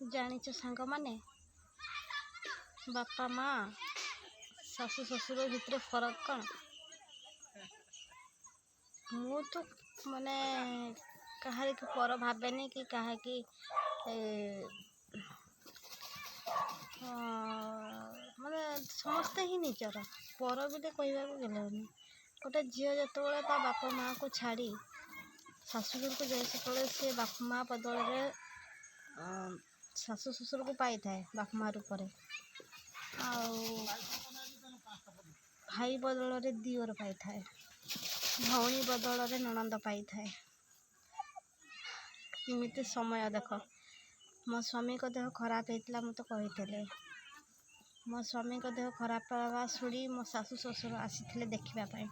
ଜାଣିଛ ସାଙ୍ଗମାନେ, ବାପା ମା ଶାଶୁ ଶ୍ୱଶୁର ଭିତରେ ଫରକ କ'ଣ? ମୁଁ ତ ମାନେ କାହାରିକି ପର ଭାବେନି କି କାହାକି ମାନେ ସମସ୍ତେ ହିଁ ନିଜର। ପର ବୋଲି କହିବାକୁ ଗଲେନି, ଗୋଟେ ଝିଅ ଯେତେବେଳେ ତା ବାପା ମାଆକୁ ଛାଡ଼ି ଶାଶୁଘରକୁ ଯାଏ, ସେତେବେଳେ ସେ ବାପା ମା ବଦଳରେ ଶାଶୁ ଶ୍ୱଶୁରକୁ ପାଇଥାଏ ବାପା ମା ରୂପରେ, ଆଉ ଭାଇ ବଦଳରେ ଦିଅର ପାଇଥାଏ, ଭଉଣୀ ବଦଳରେ ନଣନ୍ଦ ପାଇଥାଏ। ଏମିତି ସମୟ ଦେଖ, ମୋ ସ୍ୱାମୀଙ୍କ ଦେହ ଖରାପ ହେଇଥିଲା, ମୁଁ ତ କହିଥିଲି। ମୋ ସ୍ୱାମୀଙ୍କ ଦେହ ଖରାପ ହେବା ଶୁଣି ମୋ ଶାଶୁ ଶ୍ୱଶୁର ଆସିଥିଲେ ଦେଖିବା ପାଇଁ।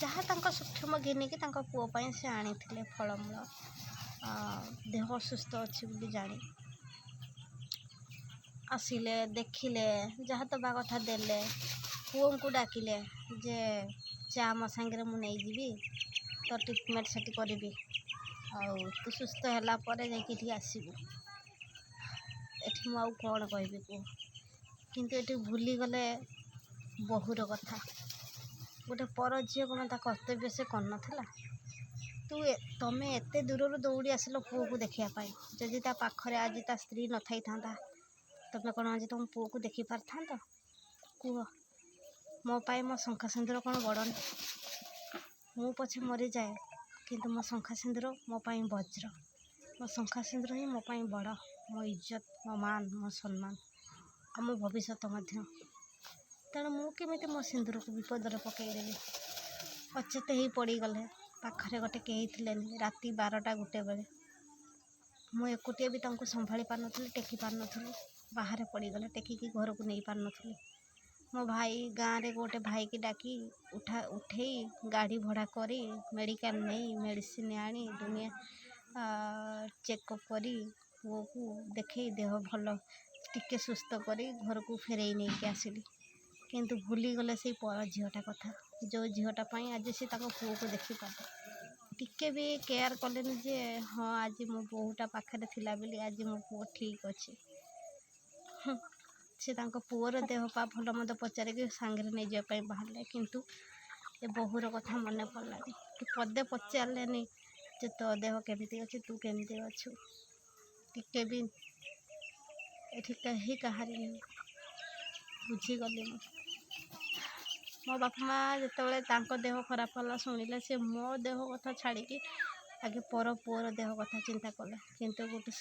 ଯାହା ତାଙ୍କ ସକ୍ଷମ ଘେନିକି ତାଙ୍କ ପୁଅ ପାଇଁ ସେ ଆଣିଥିଲେ ଫଳମୂଳ, ଦେହ ଅସୁସ୍ଥ ଅଛି ବୋଲି ଜାଣି ଆସିଲେ, ଦେଖିଲେ, ଯାହା ଦେବା କଥା ଦେଲେ। ପୁଅଙ୍କୁ ଡାକିଲେ ଯେ ଚା ମୋ ସାଙ୍ଗରେ ମୁଁ ନେଇଯିବି, ତ ଟ୍ରିଟମେଣ୍ଟ ସେଠି କରିବି, ଆଉ ତୁ ସୁସ୍ଥ ହେଲା ପରେ ଯାଇକି ଏଠିକି ଆସିବୁ। ଏଠି ମୁଁ ଆଉ କ'ଣ କହିବି କୁହ? କିନ୍ତୁ ଏଠି ଭୁଲିଗଲେ ବୋହୂର କଥା। ଗୋଟେ ପର ଝିଅ କ'ଣ ତା କର୍ତ୍ତବ୍ୟ ସେ କରିନଥିଲା? ତମେ ଏତେ ଦୂରରୁ ଦୌଡ଼ି ଆସିଲ ପୁଅକୁ ଦେଖିବା ପାଇଁ। ଯଦି ତା ପାଖରେ ଆଜି ତା ସ୍ତ୍ରୀ ନଥାଇଥାନ୍ତା, ତମେ କ'ଣ ଆଜି ତମ ପୁଅକୁ ଦେଖି ପାରିଥାନ୍ତ? କୁହ। ମୋ ପାଇଁ ମୋ ଶଙ୍ଖା ସିନ୍ଦୁର କ'ଣ ବଡ଼ ନାହିଁ? ମୁଁ ପଛେ ମରିଯାଏ, କିନ୍ତୁ ମୋ ଶଙ୍ଖା ସିନ୍ଦୁର ମୋ ପାଇଁ ବଜ୍ର। ମୋ ଶଙ୍ଖା ସିନ୍ଦୁର ହିଁ ମୋ ପାଇଁ ବଡ଼, ମୋ ଇଜ୍ଜତ, ମୋ ମାନ, ମୋ ସମ୍ମାନ, ଆଉ ମୋ ଭବିଷ୍ୟତ ମଧ୍ୟ। ତେଣୁ ମୁଁ କେମିତି ମୋ ସିନ୍ଦୁରକୁ ବିପଦରେ ପକାଇଦେବି? ଅଚେତ ହେଇ ପଡ଼ିଗଲେ, ପାଖରେ ଗୋଟେ କେହି ଥିଲେନି। ରାତି 12ଟା 1 ବେଳେ ମୁଁ ଏକୁଟିଆ ବି ତାଙ୍କୁ ସମ୍ଭାଳି ପାରିନଥିଲି, ଟେକି ପାରିନଥିଲି। ବାହାରେ ପଡ଼ିଗଲେ, ଟେକିକି ଘରକୁ ନେଇ ପାରିନଥିଲି। ମୋ ଭାଇ ଗାଁରେ ଗୋଟେ ଭାଇକି ଡାକି ଉଠେଇ ଗାଡ଼ି ଭଡ଼ା କରି ମେଡ଼ିକାଲ ନେଇ ମେଡ଼ିସିନ ଆଣି ଦୁନିଆ ଚେକଅପ୍ କରି ପୁଅକୁ ଦେଖେଇ ଦେହ ଭଲ ଟିକେ ସୁସ୍ଥ କରି ଘରକୁ ଫେରେଇ ନେଇକି ଆସିଲି। କିନ୍ତୁ ଭୁଲିଗଲେ ସେଇ ପର ଝିଅଟା କଥା, ଯେଉଁ ଝିଅଟା ପାଇଁ ଆଜି ସେ ତାଙ୍କ ପୁଅକୁ ଦେଖିପାରିଲେ। ଟିକେ ବି କେୟାର କଲେନି ଯେ ହଁ ଆଜି ମୋ ବୋହୂଟା ପାଖରେ ଥିଲା ବୋଲି ଆଜି ମୋ ପୁଅ ଠିକ୍ ଅଛି। ସେ ତାଙ୍କ ପୁଅର ଦେହ ପା ଭଲ ମନ୍ଦ ପଚାରିକି ସାଙ୍ଗରେ ନେଇଯିବା ପାଇଁ ବାହାରିଲେ, କିନ୍ତୁ ଏ ବୋହୂର କଥା ମନେ ପଡ଼ିଲାନି କି ପଦେ ପଚାରିଲେନି ଯେ ତୋ ଦେହ କେମିତି ଅଛି, ତୁ କେମିତି ଅଛୁ। ଟିକେ ବି ଏଠି କେହି କାହାରି ନେଇ ବୁଝିଗଲି ମୁଁ। ମୋ ବାପା ମା ଯେତେବେଳେ ତାଙ୍କ ଦେହ ଖରାପ ହେଲା ଶୁଣିଲେ, ସେ ମୋ ଦେହ କଥା ଛାଡ଼ିକି ଆଗେ ପର ପୁଅର ଦେହ କଥା ଚିନ୍ତା କଲେ। କିନ୍ତୁ ଗୋଟେ